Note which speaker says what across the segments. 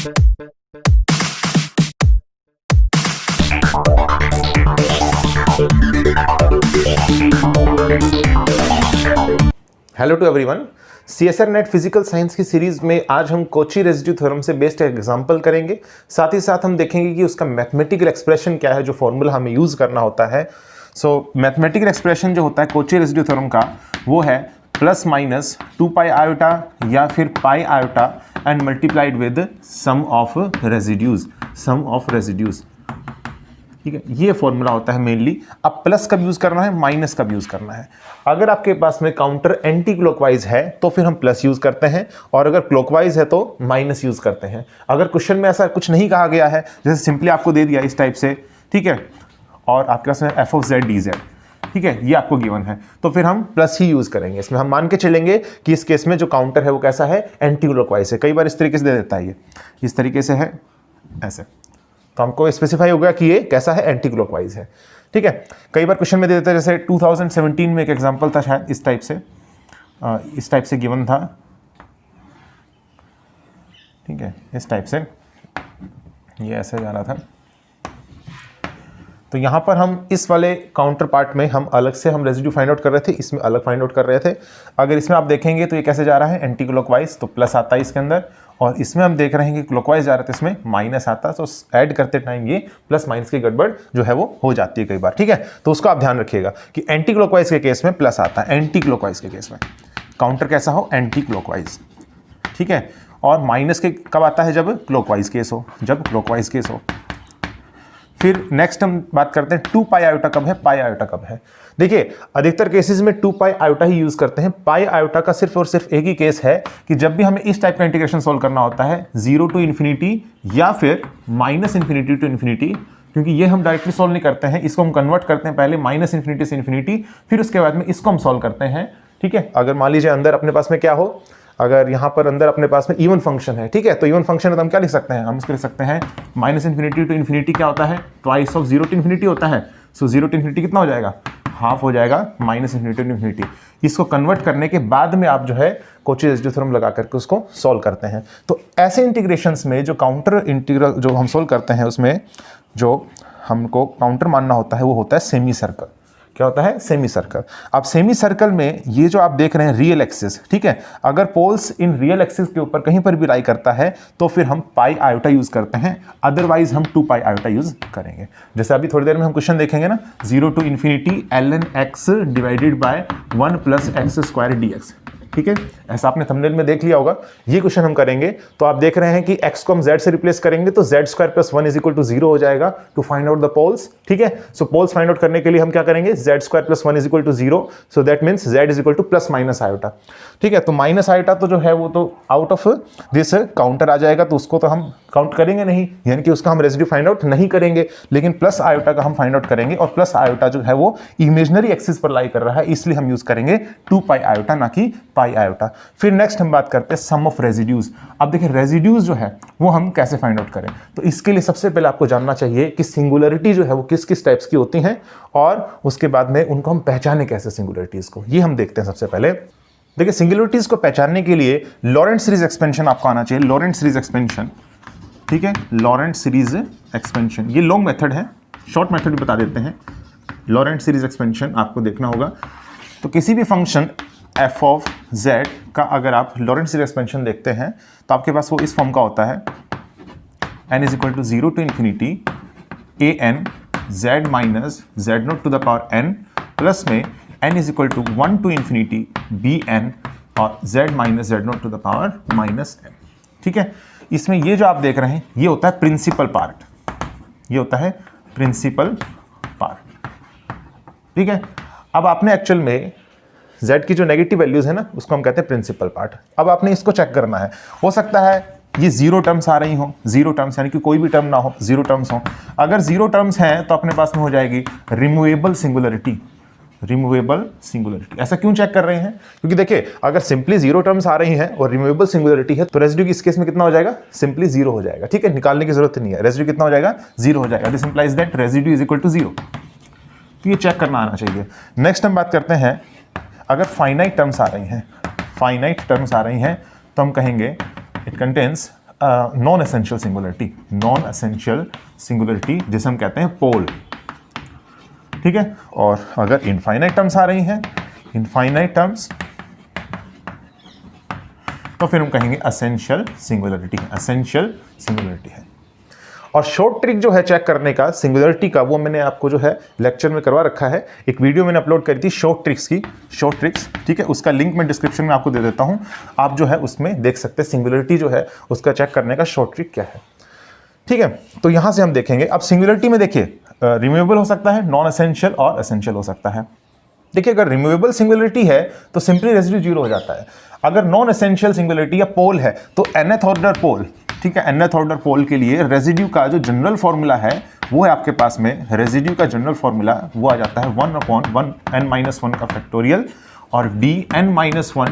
Speaker 1: Hello to everyone, CSR NET physical science की series में आज हम कोची रेजिड्यू थ्योरम से बेस्ड एग्जांपल करेंगे। साथ ही साथ हम देखेंगे कि उसका मैथमेटिकल एक्सप्रेशन क्या है, जो फॉर्मूला हमें यूज करना होता है। सो मैथमेटिकल एक्सप्रेशन जो होता है कोची रेजिड्यू थ्योरम का, वो है प्लस माइनस 2 पाई आयोटा या फिर pi iota and multiplied with sum of residues. ठीक है, ये फॉर्मूला होता है मेनली। अब प्लस कब यूज करना है, माइनस कब यूज करना है। अगर आपके पास में काउंटर एंटी क्लॉकवाइज है तो फिर हम प्लस यूज करते हैं, और अगर क्लॉकवाइज है तो माइनस यूज करते हैं। अगर क्वेश्चन में ऐसा कुछ नहीं कहा गया है, जैसे सिंपली आपको दे दिया इस टाइप से, ठीक है, और आपके पास में F of Z D Z, ठीक है, ये आपको गिवन है, तो फिर हम प्लस ही यूज करेंगे। इसमें हम मान के चलेंगे कि इस केस में जो काउंटर है वो कैसा है, एंटी क्लॉकवाइज है। कई बार इस तरीके से दे देता है, ये इस तरीके से है, ऐसे, तो हमको स्पेसिफाई होगा कि ये कैसा है, एंटी क्लॉकवाइज है। ठीक है, कई बार क्वेश्चन में दे देता है, जैसे 2017 में एक एग्जांपल था शायद इस टाइप से गिवन था। ठीक है, इस टाइप से ये ऐसे जा रहा था। तो यहाँ पर हम इस वाले काउंटर पार्ट में हम अलग से हम रेजिड्यू फाइंड आउट कर रहे थे, इसमें अलग फाइंड आउट कर रहे थे। अगर इसमें आप देखेंगे तो ये कैसे जा रहा है, एंटी क्लॉकवाइज, तो प्लस आता है इसके अंदर, और इसमें हम देख रहे हैं कि क्लॉकवाइज जा रहा था, इसमें माइनस आता है। तो ऐड करते टाइम ये प्लस माइनस की गड़बड़ जो है वो हो जाती है कई बार। ठीक है, तो उसको आप ध्यान रखिएगा कि एंटी क्लॉकवाइज के केस में प्लस आता है, एंटी क्लॉकवाइज के केस में काउंटर कैसा हो, एंटी क्लॉकवाइज। ठीक है, और माइनस के कब आता है, जब क्लॉकवाइज केस हो, फिर नेक्स्ट हम बात करते हैं 2 पाई आयोटा कब है, पाई आयोटा कब है। देखिए, अधिकतर केसेस में 2 पाई आयोटा ही यूज करते हैं। पाई आयोटा का सिर्फ और सिर्फ एक ही केस है कि जब भी हमें इस टाइप का इंटीग्रेशन सॉल्व करना होता है, 0 टू इन्फिनिटी या फिर माइनस इन्फिनिटी टू इन्फिनिटी, क्योंकि ये हम डायरेक्टली सॉल्व नहीं करते हैं, इसको हम कन्वर्ट करते हैं पहले माइनस इन्फिनिटी से इन्फिनिटी, फिर उसके बाद में इसको हम सॉल्व करते हैं। ठीक है, अगर मान लीजिए अंदर अपने पास में क्या हो, अगर यहाँ पर अंदर अपने पास में इवन फंक्शन है, ठीक है, तो इवन फंक्शन है तो हम क्या लिख सकते हैं, हम इसको लिख सकते हैं माइनस इन्फिनिटी टू इन्फिनिटी क्या होता है, ट्वाइस ऑफ 0 टू इन्फिनिटी होता है। सो 0 टू इन्फिनिटी कितना हो जाएगा, हाफ हो जाएगा माइनस इन्फिनिटी टू इन्फिनिटी। इसको कन्वर्ट करने के बाद में आप जो है कोची रेजिड्यू थ्योरम लगा करके उसको सॉल्व करते हैं। तो ऐसे इंटीग्रेशंस में जो काउंटर इंटीग्रल जो हम सॉल्व करते हैं, उसमें जो हमको काउंटर मानना होता है वो होता है सेमी सर्कल। क्या होता है, सेमी सर्कल। अब सेमी सर्कल में ये जो आप देख रहे हैं रियल एक्सिस, ठीक है, अगर पोल्स इन रियल एक्सिस के ऊपर कहीं पर भी लाई करता है तो फिर हम पाई आयोटा यूज करते हैं, अदरवाइज हम 2 पाई आयोटा यूज करेंगे। जैसे अभी थोड़ी देर में हम क्वेश्चन देखेंगे ना, 0 to infinity ln x divided by 1 plus x square dx। ठीक है, ऐसा आपने थंबनेल में देख लिया होगा। ये क्वेश्चन हम करेंगे तो आप देख रहे हैं कि x को हम z से रिप्लेस करेंगे तो z square plus 1 is equal to 0 हो जाएगा to find out the poles. ठीक है, सो पोल्स फाइंड आउट करने के लिए हम क्या करेंगे, z square plus 1 is equal to 0, so that means z is equal to plus minus iota. ठीक है, तो माइनस आयोटा तो जो है वो तो आउट ऑफ दिस काउंटर आ जाएगा, तो उसको तो हम काउंट करेंगे नहीं, यानी कि उसका हम रेजिड्यू फाइंड आउट नहीं करेंगे, लेकिन प्लस आयोटा का हम फाइंड आउट करेंगे। और प्लस आयोटा जो है वो इमेजिनरी एक्सिस पर लाई कर रहा है, इसलिए हम यूज करेंगे 2 पाई आयोटा, ना कि पाई आयोटा। फिर नेक्स्ट हम बात करते हैं सम ऑफ रेजिड्यूज। अब देखिए रेजिड्यूज जो है वो हम कैसे फाइंड आउट करें, तो इसके लिए सबसे पहले आपको जानना चाहिए कि सिंगुलरिटी जो है वो किस किस टाइप्स की होती हैं, और उसके बाद में उनको हम पहचाने कैसे सिंगुलरिटीज को, ये हम देखते हैं सबसे पहले। देखिए, सिंगुलरिटीज को पहचानने के लिए लॉरेंट सीरीज एक्सपेंशन आपको आना चाहिए, लॉरेंट सीरीज एक्सपेंशन। ठीक है, लॉरेंट सीरीज एक्सपेंशन, ये लॉन्ग मेथड है, शॉर्ट मेथड भी बता देते हैं। लॉरेंट सीरीज एक्सपेंशन आपको देखना होगा, तो किसी भी फंक्शन f ऑफ z का अगर आप लॉरेंट सीरीज एक्सपेंशन देखते हैं तो आपके पास वो इस फॉर्म का होता है, n is equal to 0 to infinity an z minus z naught to the power n plus में n is equal to 1 to infinity bn और z minus z naught to the power minus n। ठीक है, इसमें ये जो आप देख रहे हैं ये होता है प्रिंसिपल पार्ट, ये होता है प्रिंसिपल पार्ट। ठीक है, अब आपने एक्चुअल में z की जो नेगेटिव वैल्यूज है ना, उसको हम कहते हैं प्रिंसिपल पार्ट। अब आपने इसको चेक करना है, हो सकता है ये 0 टर्म्स आ रही हो, 0 टर्म्स यानी कि कोई भी टर्म ना हो, 0 टर्म्स हो। अगर 0 टर्म्स हैं तो अपने पास में हो जाएगी रिमूवेबल सिंगुलरिटी, रिमूवेबल सिंगुलरिटी। ऐसा क्यों चेक कर रहे हैं, क्योंकि देखिए अगर सिंपली 0 टर्म्स आ रही हैं और रिमूवेबल सिंगुलरिटी है तो रेजिड्यू इस केस में कितना हो जाएगा, सिंपली 0 हो जाएगा। ठीक है, निकालने की जरूरत नहीं है, रेजिड्यू कितना हो जाएगा, 0 हो जाएगा। This implies that residue is equal to 0। तो ये चेक करना आना चाहिए। नेक्स्ट हम बात करते हैं, अगर फाइनाइट टर्म्स आ रही हैं, फाइनाइट टर्म्स आ रही हैं तो हम कहेंगे it contains non essential singularity, non essential singularity जिसे हम कहते हैं पोल, ठीक है। और अगर इनफाइनाइट टर्म्स आ रही हैं, इनफाइनाइट टर्म्स, तो फिर हम कहेंगे एसेंशियल सिंगुलरिटी, एसेंशियल सिंगुलरिटी है। और शॉर्ट ट्रिक जो है चेक करने का सिंगुलरिटी का, वो मैंने आपको जो है लेक्चर में करवा रखा है। एक वीडियो मैंने अपलोड करी थी शॉर्ट ट्रिक्स की, शॉर्ट ट्रिक्स, ठीक है। उसका लिंक मैं डिस्क्रिप्शन में आपको दे देता हूं, आप जो है उसमें देख सकते हैं सिंगुलरिटी जो है उसका चेक करने का शॉर्ट ट्रिक क्या है, ठीक है। तो यहां से हम देखेंगे अब सिंगुलरिटी में, देखिए रिमूवेबल हो सकता है, नॉन एसेंशियल और एसेंशियल हो सकता है। देखिए अगर रिमूवेबल सिंगुलरिटी है तो सिंपली रेसिड्यू जीरो हो जाता है। अगर नॉन एसेंशियल सिंगुलरिटी या पोल है तो nth ऑर्डर पोल, ठीक है, nth ऑर्डर पोल के लिए रेसिड्यू का जो जनरल फॉर्मूला है वो है आपके पास में, रेसिड्यू का जनरल फॉर्मूला वो आ जाता है 1/(1) का फैक्टोरियल और dn-1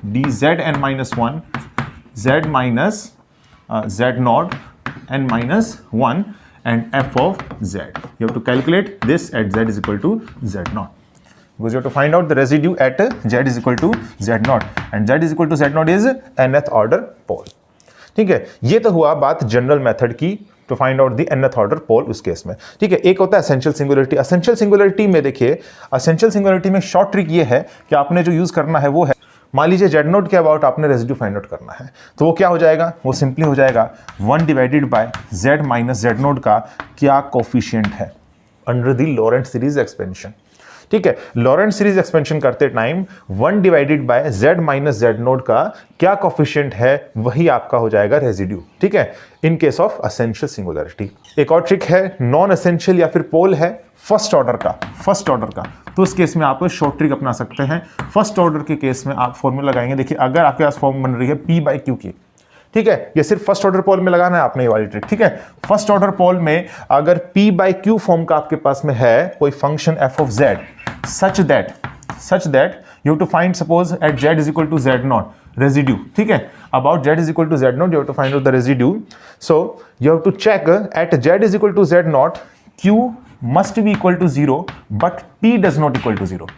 Speaker 1: dzn-1 z minus z0 n-1 and f of z. You have to calculate this at z is equal to z0. Because you have to find out the residue at z is equal to z0 and z is equal to z0 is nth order pole. ठीक है, ये तो हुआ बात general method की to find out the nth order pole उस case में, ठीक है। एक होता है एसेंशियल सिंगुलरिटी। एसेंशियल सिंगुलरिटी में देखिए, एसेंशियल सिंगुलरिटी में शॉर्ट ट्रिक ये है कि आपने जो यूज करना है वो है, मान लीजिए जेड नोट के अबाउट आपने रेसिड्यू फाइंड आउट करना है, तो वो क्या हो जाएगा, वो सिंपली हो जाएगा 1 divided by z minus Z note का क्या कोफिशिएंट है under the Laurent series expansion, ठीक है। लॉरेंट सीरीज एक्सपेंशन करते time 1 divided by z minus Z note का क्या कोफिशिएंट है वही आपका हो जाएगा रेसिड्यू, ठीक है, in case of essential singularity. एक और ट्रिक है, नॉन एसेंशियल या फिर पोल है फर्स्ट ऑर्डर का, तो उस केस में आप शॉर्ट ट्रिक अपना सकते हैं। फर्स्ट ऑर्डर के केस में आप फॉर्मूला लगाएंगे, देखिए अगर आपके पास फॉर्म बन रही है p/q की, ठीक है, ये सिर्फ फर्स्ट ऑर्डर पोल में लगाना है आपने ये वाली ट्रिक, ठीक है। फर्स्ट ऑर्डर पोल में अगर p/q फॉर्म का आपके पास में है कोई function f of z such that you have to find suppose at z is equal to z0 residue, ठीक है, about z is equal to z0 you have to find out the residue, so you have to check at z is equal to z0 q must be equal to 0 but p does not equal to 0।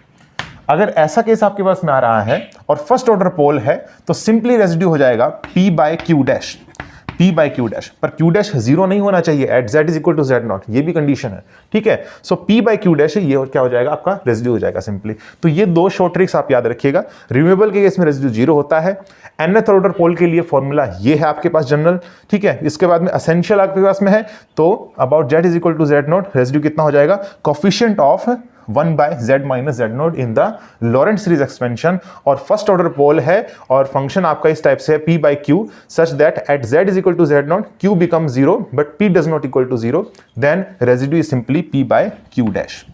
Speaker 1: अगर ऐसा case आपके पास में आ रहा है और first order pole है तो सिंपली रेसिड्यू हो जाएगा p/q डैश, पर q डैश 0 नहीं होना चाहिए at z is equal to z0, ये भी कंडीशन है, ठीक है। सो p/q डैश ये क्या हो जाएगा, आपका रेसिड्यू हो जाएगा सिंपली। तो ये दो शॉर्ट ट्रिक्स आप याद रखिएगा। रिमूवेबल के केस में रेसिड्यू 0 होता है, nth ऑर्डर पोल के लिए फॉर्मूला ये है आपके पास जनरल, ठीक है। इसके बाद में एसेंशियल आपके पास में है तो about z is equal to z0 residue कितना हो जाएगा, coefficient of 1/z minus z0 in the Laurent series expansion, और फर्स्ट ऑर्डर पोल है और फंक्शन आपका इस टाइप से है p/q such that at z is equal to z0 q become 0 but p does not equal to 0, then residue is simply p/q dash,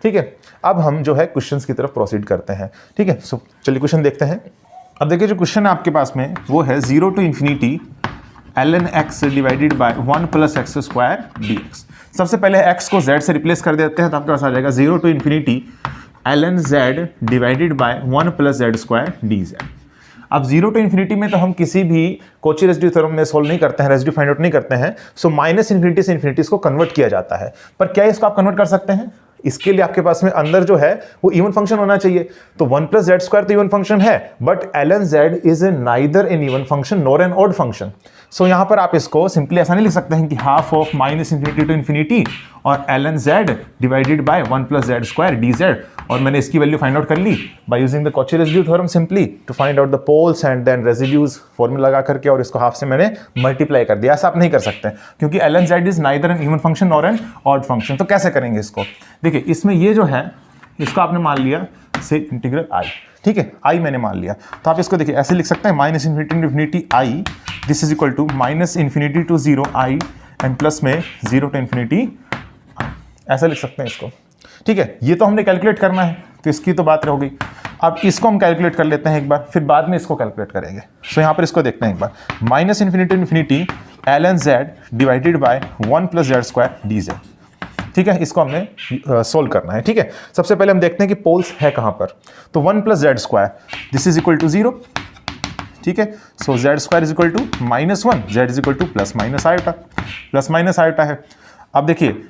Speaker 1: ठीक है। अब हम जो है क्वेश्चंस की तरफ प्रोसीड करते हैं, ठीक है। सो चलिए क्वेश्चन देखते हैं। अब देखिए जो क्वेश्चन है आपके पास में वो है 0 to infinity ln x divided by 1 + x² dx। सबसे पहले x को z से रिप्लेस कर देते हैं तो आपके पास आ जाएगा 0 to infinity ln z divided by 1 + z² dz। अब 0 to infinity में तो हम किसी भी कोची रेसिड्यू थ्योरम में सोल्व नहीं करते हैं, रेसिड्यू फाइंड आउट नहीं करते हैं, सो माइनस इन्फिनिटी से इन्फिनिटी इसको कन्वर्ट किया जाता है। पर क्या इसको आप कन्वर्ट कर सकते हैं, इसके लिए आपके पास में अंदर जो है वो इवन फंक्शन होना चाहिए। तो 1 + z² तो इवन फंक्शन है, but ln z is neither an even function nor an odd function. So यहां पर आप इसको सिंपली ऐसा नहीं लिख सकते हैं कि half of minus infinity to infinity और ln z divided by 1 + z² dz, और मैंने इसकी वैल्यू फाइंड आउट कर ली by using the Cauchy residue theorem simply to find out the poles and then residues formula लगा करके, और इसको हाफ से मैंने मल्टीप्लाई कर दिया। ऐसा आप नहीं कर सकते क्योंकि ln z is neither an even function nor an odd function. तो कैसे करेंगे इसको, देखिए इसमें ये जो है इसको आपने मान लिया से इंटीग्रल i, ठीक है, i मैंने मान लिया, तो आप इसको देखिए ऐसे लिख सकते हैं minus infinity to infinity i, this is equal to minus infinity to 0 i and plus में 0 to infinity i, ऐसा लिख सकते हैं इसको, ठीक है। ये तो हमने कैलकुलेट करना है तो इसकी तो बात रह गई। अब इसको हम कैलकुलेट कर लेते हैं एक बार, फिर बाद में इसको कैलकुलेट करेंगे। सो यहाँ पर इसको देखते हैं एक बार, minus infinity to infinity ln z divided by 1 + z² dz, ठीक है। इसको हमने सोल्व करना है, ठीक है। सबसे पहले हम देखते हैं कि पोल्स है कहां पर, तो 1 + z², this is equal to 0, ठीक है। So z² is equal to -1, z is equal to ± iota है। अब देखिए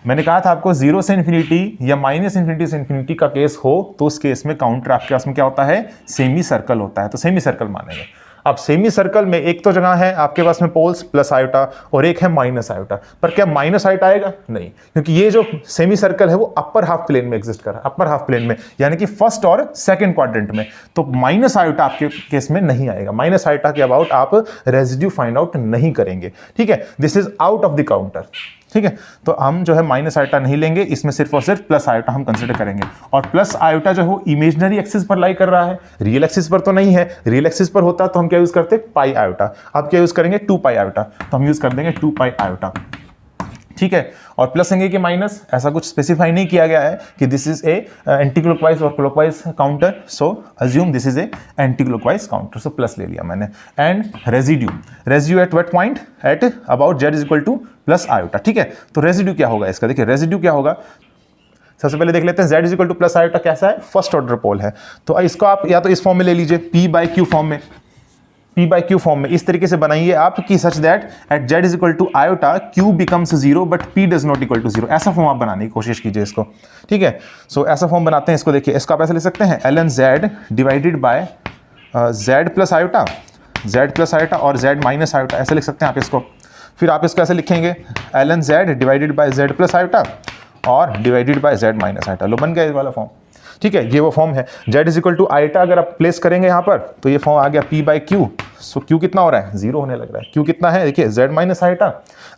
Speaker 1: मैंने कहा था आपको 0 से इन्फिनिटी या माइनस इन्फिनिटी से इन्फिनिटी का केस हो तो उस केस में काउंटर आपके पास में क्या होता है, सेमी सर्कल होता है, तो सेमी सर्कल मानेंगे। अब सेमी सर्कल में एक तो जगह है आपके पास में पोल्स प्लस आयोटा और एक है माइनस आयोटा, पर क्या माइनस आयोटा आएगा? नहीं, क्योंकि ये जो सेमी सर्कल है वो अपर हाफ प्लेन में एग्जिस्ट कर रहा है, अपर हाफ प्लेन में, यानी कि फर्स्ट और सेकंड क्वाड्रेंट में, तो माइनस आयोटा आपके केस में नहीं आएगा। माइनस आयोटा के अबाउट आप रेजिड्यू फाइंड आउट नहीं करेंगे, ठीक है, this is out of the counter, ठीक है। तो हम जो है माइनस आयोटा नहीं लेंगे, इसमें सिर्फ और सिर्फ प्लस आयोटा हम कंसिडर करेंगे। और प्लस आयोटा जो है इमेजिनरी एक्सिस पर लाई कर रहा है, रियल एक्सिस पर तो नहीं है। रियल एक्सिस पर होता तो हम क्या यूज करते? पाई आयोटा। अब क्या यूज करेंगे? 2 पाई आयोटा, तो हम यूज कर देंगे 2 पाई आयोटा, ठीक है। और प्लस लेंगे कि माइनस, ऐसा कुछ स्पेसिफाई नहीं किया गया है कि this is a anti clockwise और clockwise counter, so assume this is a anti clockwise counter, so plus ले लिया मैंने। And residue at what point? At about z is equal to plus iota, ठीक है। तो रेजिड्यू क्या होगा इसका? देखिए रेजिड्यू क्या होगा, सबसे पहले देख लेते हैं। z is equal to plus iota कैसा है? फर्स्ट ऑर्डर पोल है, तो इसको आप या तो इस फॉर्म में ले लीजिए, p बाई क्यू फॉर्म में, p बाई क्यू फॉर्म में इस तरीके से बनाइए आप कि such that at z is equal to iota q becomes 0 but p does not equal to 0, ऐसा फॉर्म आप बनाने की कोशिश कीजिए इसको, ठीक है। सो ऐसा फॉर्म बनाते हैं इसको। देखिए इसको आप ऐसे लिख सकते हैं ln z divided by z plus iota, z plus iota और z माइनस आयोटा, ऐसे लिख सकते हैं आप इसको। फिर आप इसको ऐसे लिखेंगे ln z divided by z plus iota और divided by z minus iota, लो बन गया ये वाला फॉर्म, ठीक है। ये वो फॉर्म है। z is equal to iota अगर आप प्लेस करेंगे यहाँ पर तो ये फॉर्म आ गया p by Q. So q कितना हो रहा है? 0 होने लग रहा है। q कितना है? देखिए z माइनस आयोटा,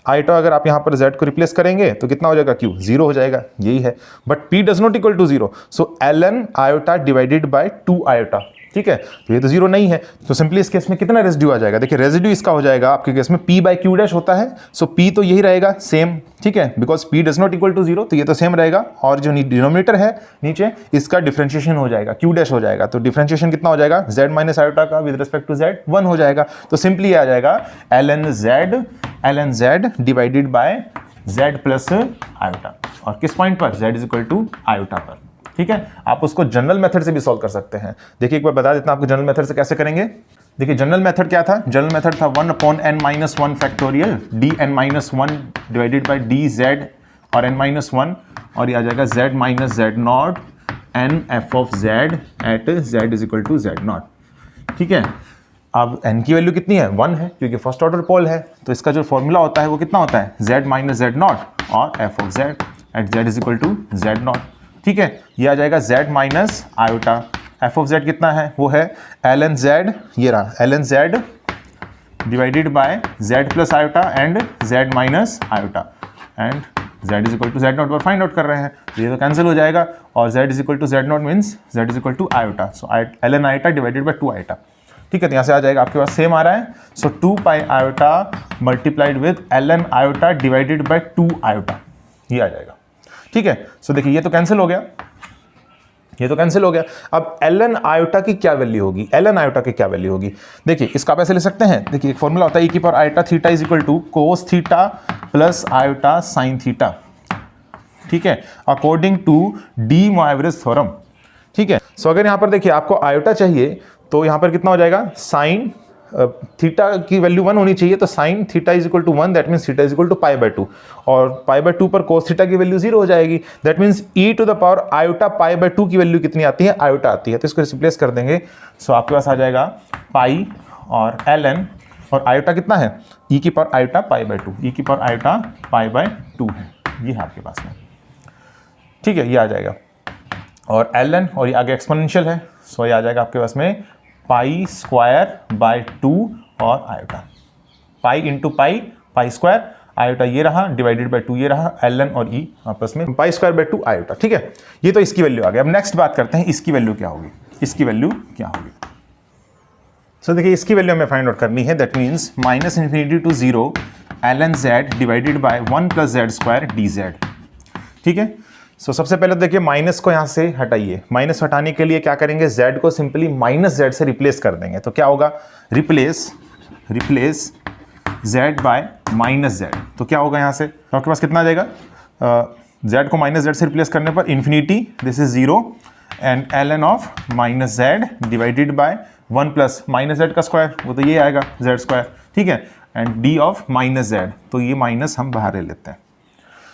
Speaker 1: आयोटा अगर आप यहाँ पर z को रिप्लेस करेंगे तो कितना हो जाएगा? q 0 हो जाएगा, यही है। But p does not equal to 0, so ln iota divided by 2 iota, ठीक है। तो ये तो 0 नहीं है, तो सिंपली इस केस में कितना रेजिड्यू आ जाएगा? देखिए रेजिड्यू इसका हो जाएगा आपके केस में p बाई क्यू डैश होता है, सो p तो यही रहेगा सेम, ठीक है, because p does not equal to 0, तो ये तो सेम रहेगा। और जो डिनोमिनेटर है नीचे इसका डिफरेंशिएशन हो जाएगा, q डैश हो जाएगा, तो डिफरेंशिएशन कितना हो जाएगा? z माइनस आयोटा का विद रिस्पेक्ट टू z 1 हो जाएगा। तो सिंपली आ जाएगा ln z divided by z plus iota, और किस पॉइंट पर? z is equal to iota पर, ठीक है। आप उसको जनरल मेथड से भी सॉल्व कर सकते हैं। देखिए एक बार बता देता हूं आपको जनरल मेथड से कैसे करेंगे। देखिए जनरल मेथड क्या था? जनरल मेथड था 1 upon n minus 1 factorial dn minus 1 divided by dz और n माइनस 1, और ये आ जाएगा z minus z naught n f of z at z is equal to z naught, ठीक है। अब n की वैल्यू कितनी है? 1 है, क्योंकि फर्स्ट ऑर्डर पोल है, तो इसका जो फॉर्मूला होता है वो कितना होता है? z माइनस z नॉट और f of z at z is equal to z naught, ठीक है। ये आ जाएगा z minus iota, f of z कितना है? वो है ln z, ये रहा ln z divided by z plus iota and z minus iota, and z is equal to z naught पर फाइंड आउट कर रहे हैं, तो ये तो कैंसिल हो जाएगा, और z is equal to z naught means z is equal to iota, so ln iota divided by 2 iota, ठीक है। तो यहाँ से आ जाएगा आपके पास सेम आ रहा है, सो 2 पाई iota multiplied with ln iota divided by 2 iota, ये आ जाएगा, ठीक है। सो देखिए ये तो कैंसिल हो गया, ये तो कैंसिल हो गया। अब ln आयोटा की क्या वैल्यू होगी? ln आयोटा की क्या वैल्यू होगी? देखिए इसका आप ऐसे ले सकते हैं। देखिए एक फॉर्मूला होता है e की power iota theta is equal to cos theta plus iota sine theta, ठीक है, according to de Moivre's theorem, ठीक है। सो अगर यहाँ पर देखिए आपको आयोटा चाहिए तो यहाँ पर कितना हो जाएगा? साइन थीटा की वैल्यू 1 होनी चाहिए, तो sine theta is equal to 1, that means theta is equal to pi by 2, और पाई बाय 2 पर कोस थीटा की वैल्यू 0 हो जाएगी, that means e to the power iota pi by 2 की वैल्यू कितनी आती है? आयोटा आती है, तो इसको रिप्लेस कर देंगे। सो आपके पास आ जाएगा पाई और ln, और आयोटा कितना है? e की power iota pi by 2, e की पावर आयोटा पाई बाय 2 है, ये है आपके पास में, ठीक है, ये आ जाएगा। और ln और ये आगे एक्सपोनेंशियल है, सो ये आ जाएगा आपके पास में पाई स्क्वायर बाय 2 और iota, pi into pi, pi square, iota ये रहा डिवाइडेड बाय 2 ये रहा, ln और e आपस में पाई स्क्वायर बाय 2 आयोटा, ठीक है। ये तो इसकी वैल्यू आ गई। अब नेक्स्ट बात करते हैं इसकी वैल्यू क्या होगी, इसकी वैल्यू क्या होगी। सो देखिए इसकी वैल्यू हमें फाइंड आउट करनी है, that means minus infinity to 0 ln z divided by 1 plus z square dz, ठीक है। सो सबसे पहले देखिए माइनस को यहाँ से हटाइए, माइनस हटाने के लिए क्या करेंगे? z को सिंपली माइनस z से रिप्लेस कर देंगे, तो क्या होगा? Replace z bye minus z, तो क्या होगा यहाँ से? तो आपके पास कितना आ जाएगा? z को माइनस z से रिप्लेस करने पर infinity, this is 0 and ln of minus z divided by 1 plus minus z का स्क्वायर, वो तो ये आएगा z स्क्वायर, ठीक है, and d of minus z, तो ये माइनस हम बाहर ले लेते हैं,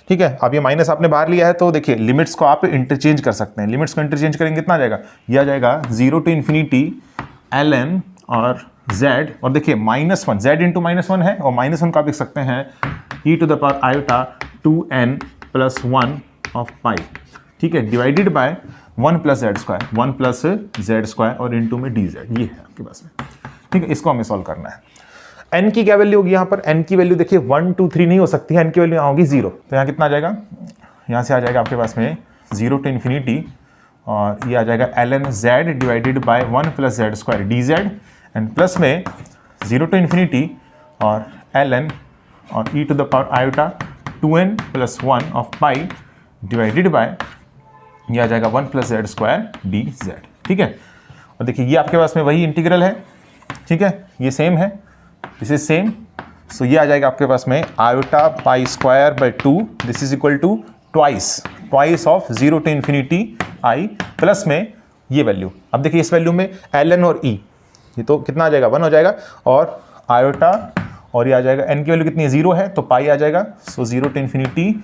Speaker 1: ठीक है। अब ये माइनस आपने बाहर लिया है, तो देखिए लिमिट्स को आप इंटरचेंज कर सकते हैं। लिमिट्स को इंटरचेंज करेंगे कितना आ जाएगा? ये आ जाएगा 0 टू इन्फिनिटी ln और z, और देखिए -1 z इंटू -1 है, और -1 को आप लिख सकते हैं e to the power iota 2n + 1 of pi, ठीक है, डिवाइडेड बाय 1 + z², 1 + z² और इंटू में dz, ये है आपके पास में, ठीक है। इसको हमें सॉल्व करना है। n की क्या वैल्यू होगी यहाँ पर? n की वैल्यू देखिए 1 2 3 नहीं हो सकती है, n की वैल्यू यहाँ होगी 0, तो यहाँ कितना आ जाएगा, यहाँ से आ जाएगा आपके पास में 0 to ∞, और ये आ जाएगा ln z divided by 1 + z² dz, and plus में 0 to ∞ और ln और e to the power iota 2n + 1 of pi divided by, ये आ जाएगा 1 + z² dz, ठीक है। और देखिए ये आपके पास में वही इंटीग्रल है, ठीक है, ये सेम है, दिस इज सेम, सो ये आ जाएगा आपके पास में iota pi by 2, this is equal to twice of 0 to ∞ i plus में ये वैल्यू। अब देखिए इस वैल्यू में ln और e, ये तो कितना आ जाएगा 1 हो जाएगा, और आयोटा और ये आ जाएगा, n की वैल्यू कितनी है 0 है, तो पाई आ जाएगा, सो 0 to ∞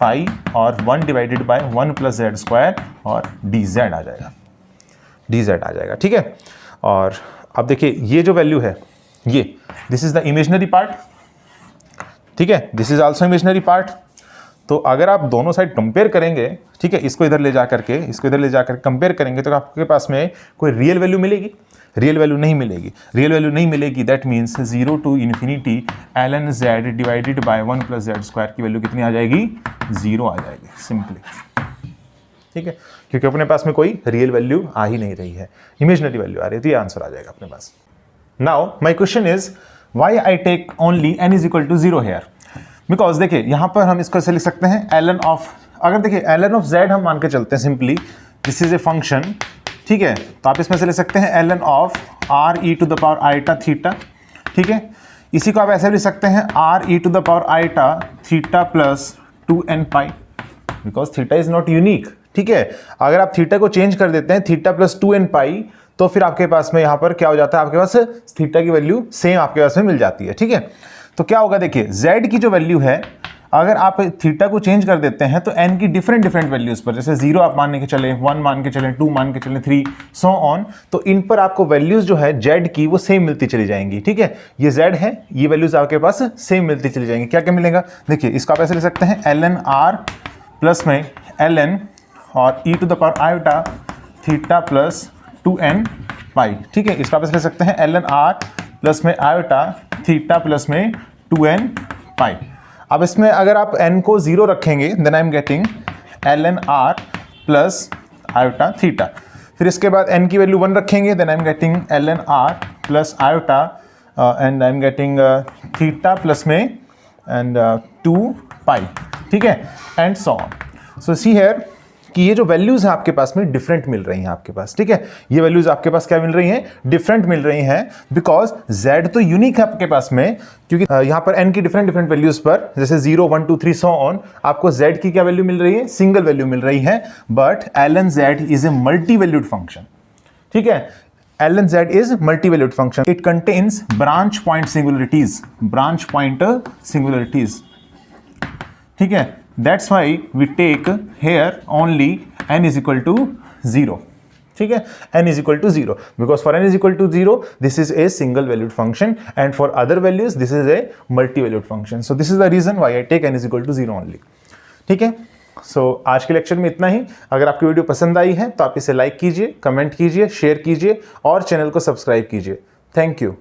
Speaker 1: पाई और 1 डिवाइडेड बाय 1 + z² और dz आ जाएगा, ठीक है। और अब देखिए ये जो वैल्यू है, ये this is the imaginary part, ठीक है, this is also imaginary part. तो अगर आप दोनों साइड कंपेयर करेंगे, ठीक है, इसको इधर ले जा करके, इसको इधर ले जाकर कंपेयर करेंगे, तो आपके पास में कोई रियल वैल्यू मिलेगी? रियल वैल्यू नहीं मिलेगी, रियल वैल्यू नहीं मिलेगी, that means 0 to ∞ ln z divided by 1 + z² की वैल्यू कितनी आ जाएगी? 0 आ जाएगी सिंपली, ठीक है, क्योंकि अपने पास में कोई रियल वैल्यू आ ही नहीं रही है, इमेजिनरी वैल्यू आ रही है, तो ये आंसर आ जाएगा अपने पास। Now my question is why I take only n = 0 here, because देखिए यहाँ पर हम इसको ऐसे लिख सकते हैं ln ऑफ, अगर देखिए ln ऑफ z हम मान के चलते हैं simply, this is a function, ठीक है, तो आप इसमें से ले सकते हैं ln of r e to the power iota theta, ठीक है, इसी को आप ऐसे लिख सकते हैं r e to the power iota theta plus 2n pi, because theta is not unique, ठीक है। अगर आप थीटा को चेंज कर देते हैं थीटा प्लस 2n पाई, तो फिर आपके पास में यहाँ पर क्या हो जाता है, आपके पास थीटा की वैल्यू सेम आपके पास में मिल जाती है, ठीक है। तो क्या होगा देखिए, z की जो वैल्यू है, अगर आप थीटा को चेंज कर देते हैं तो n की डिफरेंट वैल्यूज पर, जैसे 0 आप मानने के चले, 1 मान के चले, 2 मान के चले, 3 सो ऑन, तो इन पर आपको वैल्यूज जो है z की वो सेम मिलती चली जाएंगी, ठीक है। ये z है, ये वैल्यूज आपके पास सेम मिलती चली जाएंगी। क्या क्या मिलेगा देखिए, इसको आप ऐसे ले सकते हैं ln r प्लस में ln और e to the power iota theta plus 2n pi, ठीक है, इसको आप ऐसे ले सकते हैं ln r प्लस में आयोटा थीटा प्लस में 2n पाई। अब इसमें अगर आप n को 0 रखेंगे, then I am getting ln r plus iota theta, फिर इसके बाद n की वैल्यू 1 रखेंगे, then I am getting ln r plus iota and I am getting theta plus में एंड 2 पाई, ठीक है, and so on. So see here कि ये जो वैल्यूज हैं आपके पास में डिफरेंट मिल रही हैं आपके पास, ठीक है, ये वैल्यूज आपके पास क्या मिल रही हैं, डिफरेंट मिल रही हैं, बिकॉज z तो यूनिक है आपके पास में, क्योंकि यहाँ पर n की डिफरेंट वैल्यूज पर, जैसे 0 1 2 3 सो ऑन, आपको z की क्या वैल्यू मिल रही है, सिंगल वैल्यू मिल रही है, but ln z is a multi valued function, ठीक है, ln z is multi valued function, it contains branch point singularities, ठीक है, that's why we take here only n is equal to 0, ठीक है, n is equal to 0, because for n is equal to 0 this is a single valued function and for other values this is a multi valued function, so this is the reason why I take n is equal to 0 only, ठीक है। सो आज के lecture में इतना ही। अगर आपकी video पसंद आई है तो आप इसे लाइक कीजिए, कमेंट कीजिए, शेयर कीजिए और चैनल को सब्सक्राइब कीजिए। Thank you.